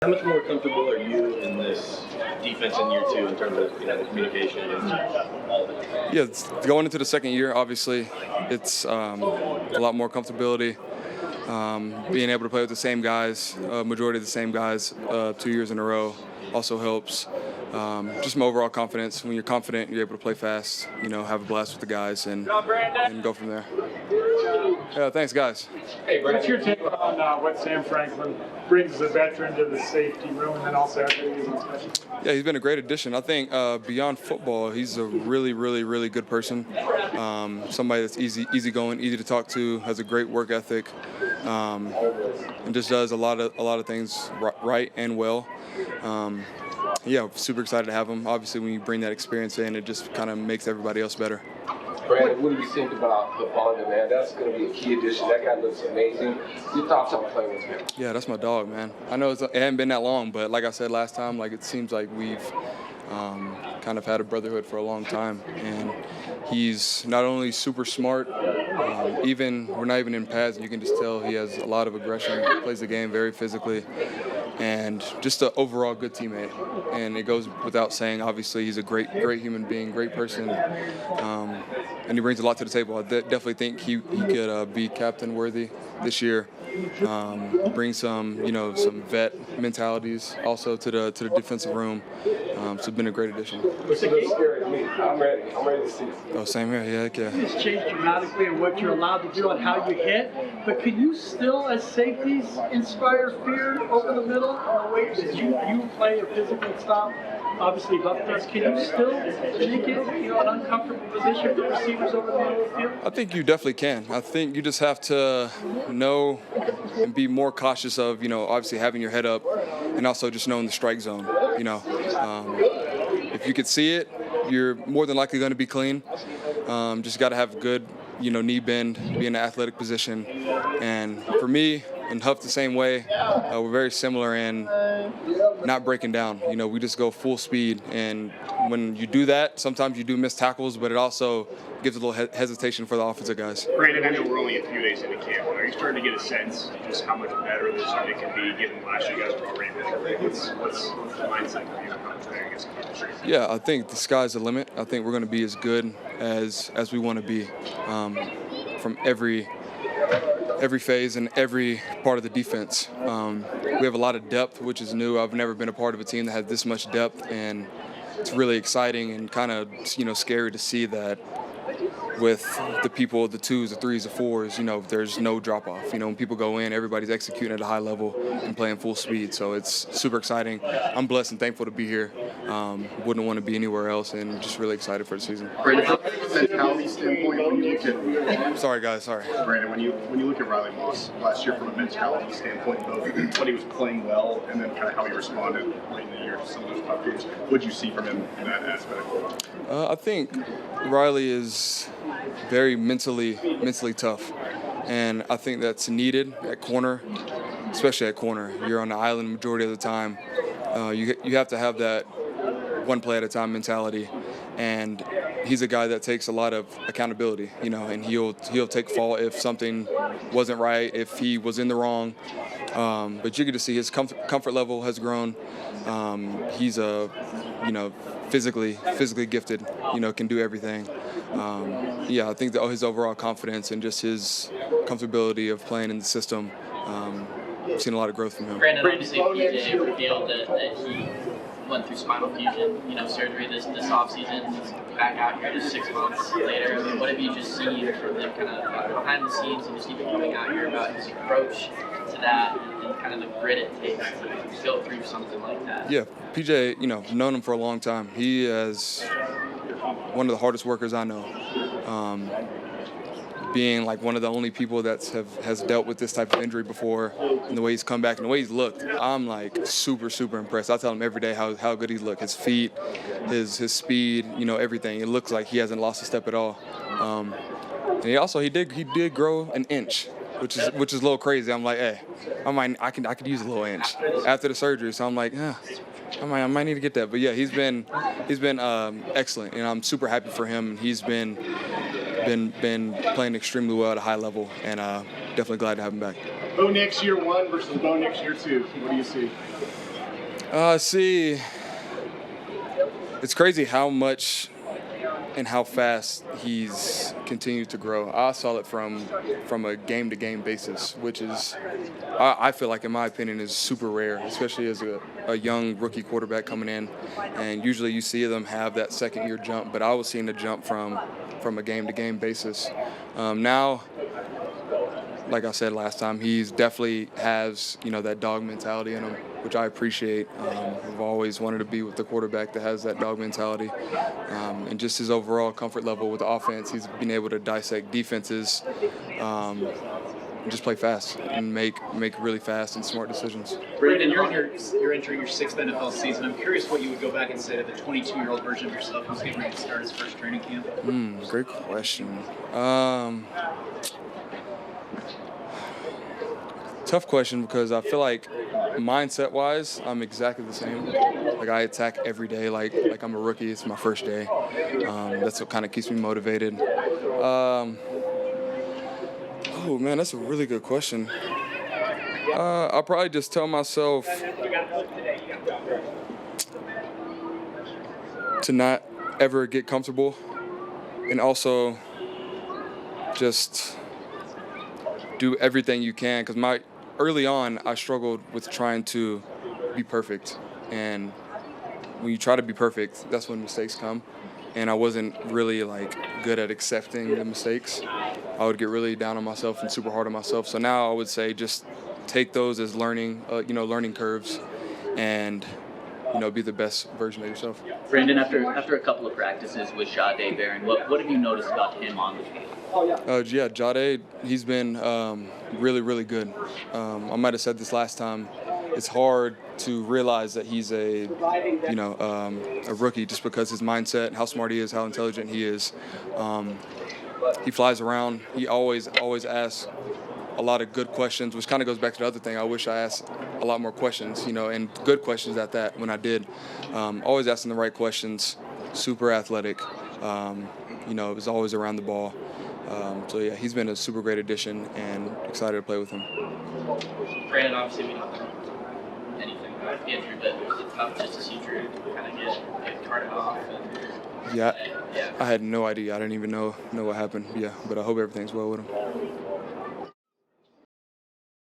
How much more comfortable are you in this defense in year two in terms of the communication and all of it? Yeah, going into the second year, obviously, it's a lot more comfortability. Being able to play with the same guys, majority of the same guys, 2 years in a row also helps. Just my overall confidence. When you're confident, you're able to play fast, have a blast with the guys, and go from there. Yeah, thanks, guys. Hey, what's your take on what Sam Franklin brings as a veteran to the safety room, and then also everything is on special? Yeah, he's been a great addition. I think beyond football, he's a really, really, really good person. Somebody that's easygoing, easy to talk to, has a great work ethic, and just does a lot of things right and well. Yeah, super excited to have him. Obviously, when you bring that experience in, it just kind of makes everybody else better. Brandon, what do you think about Hufanga, man? That's going to be a key addition. That guy looks amazing. Your thoughts on playing with him? Yeah, that's my dog, man. I know it hasn't been that long, but like I said last time, it seems like we've kind of had a brotherhood for a long time. And he's not only super smart, we're not even in pads, and you can just tell he has a lot of aggression, plays the game very physically, and just an overall good teammate. And it goes without saying, obviously, he's a great human being, great person, and he brings a lot to the table. I definitely think he could be captain worthy this year. Bring some vet mentalities also to the defensive room. So it's been a great addition. What's scary to me? I'm ready to see it. Oh, same here. Yeah, okay. It's changed dramatically in what you're allowed to do and how you hit. But can you still, as safeties, inspire fear over the middle in a way that you play a physical style? Obviously, Buck does. Can you still make it an uncomfortable position for receivers over the middle of the field? I think you definitely can. I think you just have to know and be more cautious of, obviously having your head up and also just knowing the strike zone. If you could see it, you're more than likely going to be clean. Just got to have good, knee bend, be in an athletic position. And for me and Huff the same way, we're very similar in not breaking down. We just go full speed. And when you do that, sometimes you do miss tackles, but it also gives a little hesitation for the offensive guys. Brandon, I know we're only a few days into camp, but are you starting to get a sense of just how much better this unit can be, given last year you guys were already there? What's the mindset for you? How much better you guys can be? Yeah, I think the sky's the limit. I think we're going to be as good as we want to be from every phase and every part of the defense. We have a lot of depth, which is new. I've never been a part of a team that has this much depth, and it's really exciting and kind of scary to see that with the people, the 2s, the 3s, the 4s, there's no drop-off. When people go in, everybody's executing at a high level and playing full speed. So it's super exciting. I'm blessed and thankful to be here. Wouldn't want to be anywhere else, and just really excited for the season. Brandon, from a mentality standpoint, when you look at Sorry, guys. Sorry. Brandon, when you look at Riley Moss last year from a mentality standpoint, both when he was playing well and then kind of how he responded late in the year to some of those tough games, what did you see from him in that aspect? I think Riley is very mentally tough, and I think that's needed at corner, especially at corner. You're on the island the majority of the time. You have to have that one play at a time mentality, and he's a guy that takes a lot of accountability, and he'll take fault if something wasn't right, if he was in the wrong. But you get to see his comfort level has grown. He's physically gifted, can do everything. Yeah, I think his overall confidence and just his comfortability of playing in the system, I've seen a lot of growth from him. Brandon, obviously PJ revealed that he went through spinal fusion, surgery this offseason. He's back out here just 6 months later. I mean, what have you just seen from him kind of behind the scenes and just even coming out here about his approach to that and kind of the grit it takes to go through something like that? Yeah, PJ, known him for a long time. He is one of the hardest workers I know. Being one of the only people that has dealt with this type of injury before, and the way he's come back and the way he's looked, I'm super impressed. I tell him every day how good he's looked. His feet, his speed, everything. It looks like he hasn't lost a step at all. And he did grow an inch, which is a little crazy. I'm like, hey, I could use a little inch after the surgery. So I'm like, I might need to get that. But yeah, he's been excellent, and I'm super happy for him. He's been playing extremely well at a high level, and definitely glad to have him back. Bo Nix year 1 versus Bo Nix year 2. What do you see? See, it's crazy how much and how fast he's continued to grow. I saw it from a game-to-game basis, which is, I feel like, in my opinion, is super rare, especially as a young rookie quarterback coming in. And usually you see them have that second-year jump, but I was seeing the jump from a game-to-game basis. Now, like I said last time, he's definitely has, that dog mentality in him, which I appreciate. I've always wanted to be with the quarterback that has that dog mentality. And just his overall comfort level with the offense, he's been able to dissect defenses and just play fast and make really fast and smart decisions. Brandon, you're entering your 6th NFL season. I'm curious what you would go back and say to the 22-year-old version of yourself who's getting ready to start his first training camp. Great question. Tough question because I feel like mindset-wise, I'm exactly the same. Like I attack every day like I'm a rookie. It's my first day. That's what kind of keeps me motivated. Oh man, that's a really good question. I'll probably just tell myself to not ever get comfortable, and also just do everything you can, because early on I struggled with trying to be perfect, and when you try to be perfect, that's when mistakes come, and I wasn't really good at accepting the mistakes. I would get really down on myself and super hard on myself. So now I would say just take those as learning curves, and be the best version of yourself. Brandon, after a couple of practices with Jade Barron, what have you noticed about him on the field? Jade, he's been really, really good. I might have said this last time. It's hard to realize that he's a rookie just because his mindset, how smart he is, how intelligent he is. He flies around. He always asks a lot of good questions, which kind of goes back to the other thing. I wish I asked a lot more questions, and good questions at that when I did. Always asking the right questions, super athletic, was always around the ball. So yeah, he's been a super great addition and excited to play with him. Brandon, obviously we don't know anything about Andrew, but it's tough just to see Drew kind of get carted off. Yeah, I had no idea. I didn't even know what happened. Yeah, but I hope everything's well with him.